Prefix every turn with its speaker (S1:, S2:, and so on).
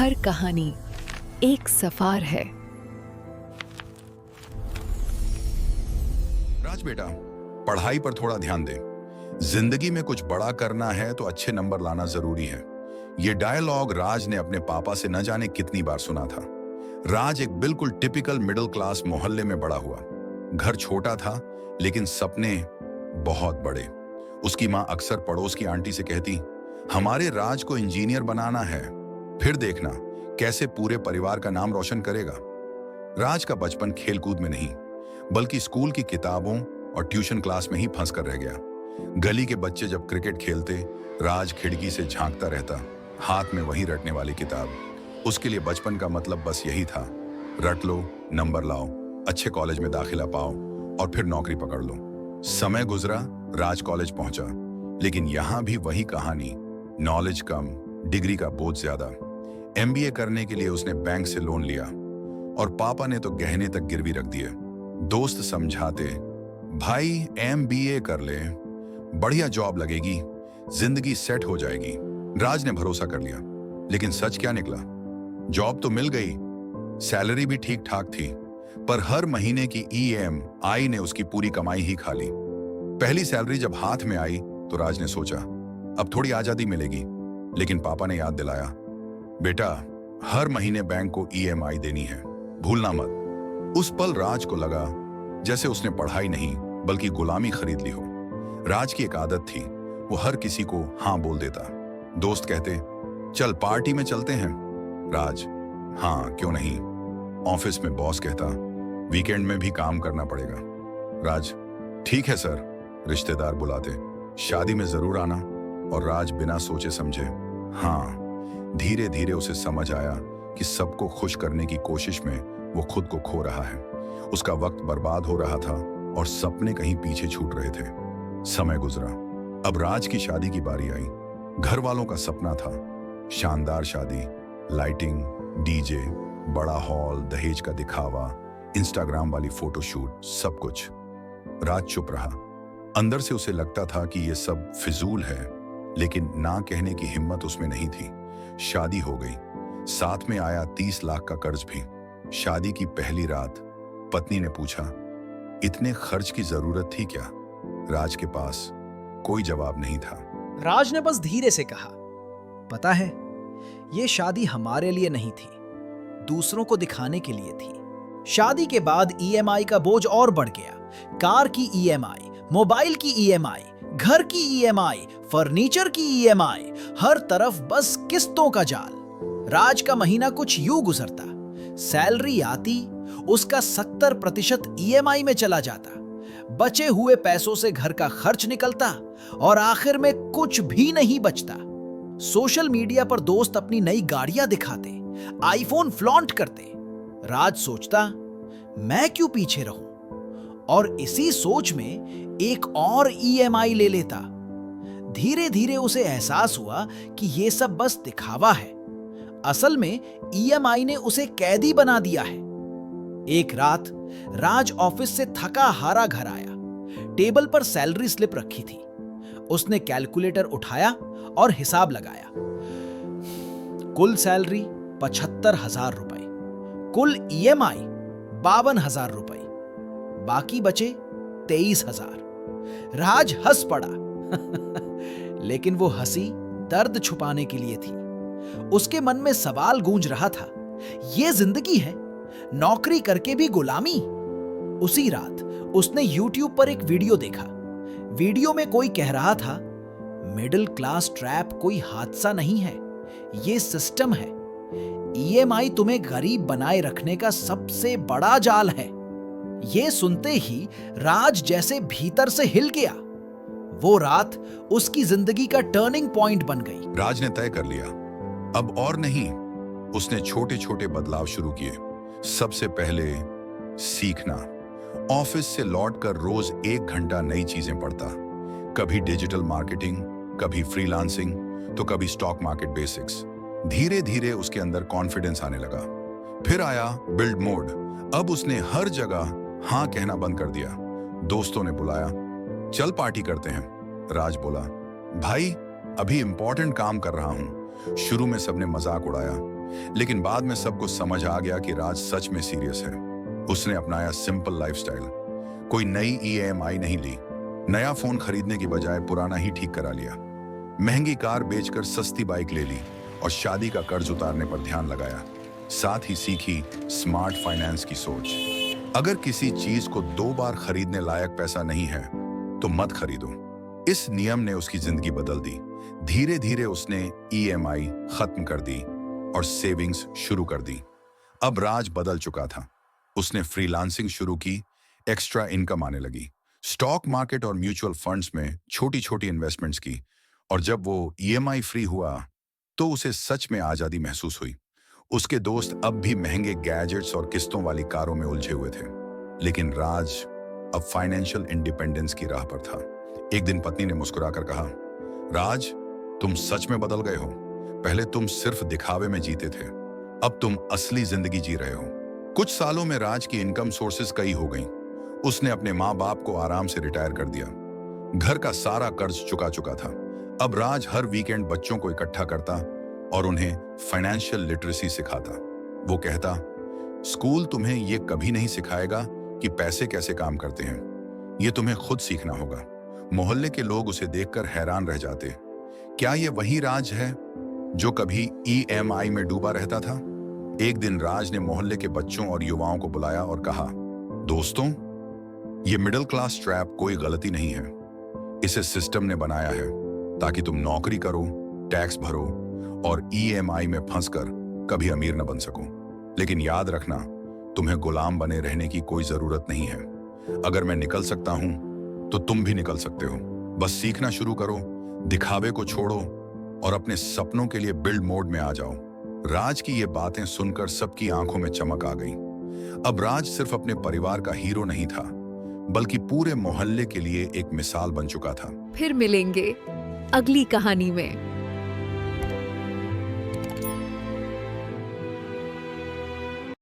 S1: हर कहानी एक सफर है।
S2: राज बेटा, पढ़ाई पर थोड़ा ध्यान दे। जिंदगी में कुछ बड़ा करना है तो अच्छे नंबर लाना जरूरी है। ये डायलॉग राज ने अपने पापा से न जाने कितनी बार सुना था। राज एक बिल्कुल टिपिकल मिडिल क्लास मोहल्ले में बड़ा हुआ। घर छोटा था लेकिन सपने बहुत बड़े। उसकी माँ अक्सर पड़ोस की आंटी से कहती, हमारे राज को इंजीनियर बनाना है, फिर देखना कैसे पूरे परिवार का नाम रोशन करेगा। राज का बचपन खेलकूद में नहीं बल्कि स्कूल की किताबों और ट्यूशन क्लास में ही फंस कर रह गया। गली के बच्चे जब क्रिकेट खेलते, राज खिड़की से झांकता रहता, हाथ में वही रटने वाली किताब। उसके लिए बचपन का मतलब बस यही था, रट लो, नंबर लाओ, अच्छे कॉलेज में दाखिला पाओ और फिर नौकरी पकड़ लो। समय गुजरा, राज कॉलेज पहुंचा, लेकिन यहां भी वही कहानी, नॉलेज कम, डिग्री का बोझ ज्यादा। एमबीए करने के लिए उसने बैंक से लोन लिया और पापा ने तो गहने तक गिरवी रख दिए। दोस्त समझाते, भाई एमबीए कर ले, बढ़िया जॉब लगेगी, जिंदगी सेट हो जाएगी। राज ने भरोसा कर लिया, लेकिन सच क्या निकला? जॉब तो मिल गई, सैलरी भी ठीक ठाक थी, पर हर महीने की ईएमआई ने उसकी पूरी कमाई ही खा ली। पहली सैलरी जब हाथ में आई तो राज ने सोचा, अब थोड़ी आजादी मिलेगी, लेकिन पापा ने याद दिलाया, बेटा हर महीने बैंक को ईएमआई देनी है, भूलना मत। उस पल राज को लगा जैसे उसने पढ़ाई नहीं बल्कि गुलामी खरीद ली हो। राज की एक आदत थी, वो हर किसी को हाँ बोल देता। दोस्त कहते, चल पार्टी में चलते हैं, राज हाँ क्यों नहीं। ऑफिस में बॉस कहता, वीकेंड में भी काम करना पड़ेगा, राज ठीक है सर। रिश्तेदार बुलाते, शादी में जरूर आना, और राज बिना सोचे समझे हाँ। धीरे धीरे उसे समझ आया कि सबको खुश करने की कोशिश में वो खुद को खो रहा है। उसका वक्त बर्बाद हो रहा था और सपने कहीं पीछे छूट रहे थे। समय गुजरा, अब राज की शादी की बारी आई। घर वालों का सपना था, शानदार शादी, लाइटिंग, डीजे, बड़ा हॉल, दहेज का दिखावा, इंस्टाग्राम वाली फोटोशूट, सब कुछ। राज चुप रहा। अंदर से उसे लगता था कि ये सब फिजूल है, लेकिन ना कहने की हिम्मत उसमें नहीं थी। शादी हो गई, साथ में आया 30 लाख का कर्ज भी। शादी की पहली रात पत्नी ने पूछा, इतने खर्च की जरूरत थी क्या? राज के पास कोई जवाब नहीं था।
S3: राज ने बस धीरे से कहा, पता है, ये शादी हमारे लिए नहीं थी, दूसरों को दिखाने के लिए थी। शादी के बाद ईएमआई का बोझ और बढ़ गया। कार की ईएमआई, मोबाइल की ईएमआई, घर की ईएमआई, फर्नीचर की ईएमआई, हर तरफ बस किस्तों का जाल। राज का महीना कुछ यूं गुजरता, सैलरी आती, उसका 70% ईएमआई में चला जाता, बचे हुए पैसों से घर का खर्च निकलता और आखिर में कुछ भी नहीं बचता। सोशल मीडिया पर दोस्त अपनी नई गाड़ियां दिखाते, आईफोन फ्लॉन्ट करते। राज सोचता, मैं क्यों पीछे रहूं? और इसी सोच में एक और ईएमआई ले लेता। धीरे धीरे उसे एहसास हुआ कि यह सब बस दिखावा है। असल में ईएमआई ने उसे कैदी बना दिया है। एक रात राज ऑफिस से थका हारा घर आया। टेबल पर सैलरी स्लिप रखी थी। उसने कैलकुलेटर उठाया और हिसाब लगाया। कुल सैलरी 75,000 रुपए, कुल ईएमआई 52,000 रुपए, बाकी बचे 23,000। राज हंस पड़ा लेकिन वो हंसी दर्द छुपाने के लिए थी। उसके मन में सवाल गूंज रहा था, ये जिंदगी है, नौकरी करके भी गुलामी। उसी रात उसने YouTube पर एक वीडियो देखा। वीडियो में कोई कह रहा था, मिडिल क्लास ट्रैप कोई हादसा नहीं है, ये सिस्टम है। ईएमआई तुम्हें गरीब बनाए रखने का सबसे बड़ा जाल है। ये सुनते ही राज जैसे भीतर से हिल गया। वो रात उसकी जिंदगी का टर्निंग पॉइंट बन गई।
S2: राज ने तय कर लिया, अब और नहीं। उसने छोटे छोटे बदलाव शुरू किए। सबसे पहले सीखना। ऑफिस से लौटकर रोज 1 घंटा नई चीजें पढ़ता। कभी डिजिटल मार्केटिंग, कभी फ्रीलांसिंग, तो कभी स्टॉक मार्केट बेसिक्स। धीरे धीरे उसके अंदर कॉन्फिडेंस आने लगा। फिर आया बिल्ड मोड। अब उसने हर जगह हाँ कहना बंद कर दिया। दोस्तों ने बुलाया, चल पार्टी करते हैं। राज बोला, भाई अभी इंपॉर्टेंट काम कर रहा हूं। शुरू में सबने मजाक उड़ाया, लेकिन बाद में सबको समझ आ गया कि राज सच में सीरियस है। उसने अपनाया सिंपल लाइफस्टाइल, कोई नई ईएमआई नहीं ली, नया फोन खरीदने की बजाय पुराना ही ठीक करा लिया, महंगी कार बेचकर सस्ती बाइक ले ली और शादी का कर्ज उतारने पर ध्यान लगाया। साथ ही सीखी स्मार्ट फाइनेंस की सोच। अगर किसी चीज को 2 बार खरीदने लायक पैसा नहीं है तो मत खरीदो। इस नियम ने उसकी जिंदगी बदल दी। धीरे धीरे उसने ईएमआई खत्म कर दी और सेविंग्स शुरू कर दी। अब राज बदल चुका था। उसने फ्रीलांसिंग शुरू की, एक्स्ट्रा इनकम आने लगी, स्टॉक मार्केट और म्यूचुअल फंड्स में छोटी छोटी इन्वेस्टमेंट्स की, और जब वो ईएमआई फ्री हुआ तो उसे सच में आजादी महसूस हुई। उसके दोस्त अब भी महंगे गैजेट्स और किस्तों वाली कारों में उलझे हुए थे, लेकिन राज अब फाइनेंशियल इंडिपेंडेंस की राह पर था। एक दिन पत्नी ने मुस्कुराकर कहा, राज, तुम सच में बदल गए हो। पहले तुम सिर्फ दिखावे में जीते थे, अब तुम असली जिंदगी जी रहे हो। कुछ सालों में राज की इनकम सोर्सेस कई हो गईं। उसने अपने माँ बाप को आराम से रिटायर कर दिया, घर का सारा कर्ज चुका चुका था। अब राज हर वीकेंड बच्चों को इकट्ठा करता और उन्हें फाइनेंशियल लिटरेसी सिखाता। वो कहता, स्कूल तुम्हें ये कभी नहीं सिखाएगा कि पैसे कैसे काम करते हैं, ये तुम्हें खुद सीखना होगा। मोहल्ले के लोग उसे देखकर हैरान रह जाते। क्या ये वही राज है जो कभी ईएमआई में डूबा रहता था? एक दिन राज ने मोहल्ले के बच्चों और युवाओं को बुलाया और कहा, दोस्तों, ये मिडिल क्लास ट्रैप कोई गलती नहीं है। इसे सिस्टम ने बनाया है ताकि तुम नौकरी करो, टैक्स भरो और ईएमआई में फंसकर कभी अमीर न बन सको। लेकिन याद रखना, तुम्हें गुलाम बने रहने की कोई जरूरत नहीं है। अगर मैं निकल सकता हूं तो तुम भी निकल सकते हो। बस सीखना शुरू करो, दिखावे को छोड़ो और अपने सपनों के लिए बिल्ड मोड में आ जाओ। राज की ये बातें सुनकर सबकी आंखों में चमक आ गई। अब राज सिर्फ अपने परिवार का हीरो नहीं था, बल्कि पूरे मोहल्ले के लिए एक मिसाल बन चुका था।
S1: फिर मिलेंगे अगली कहानी में।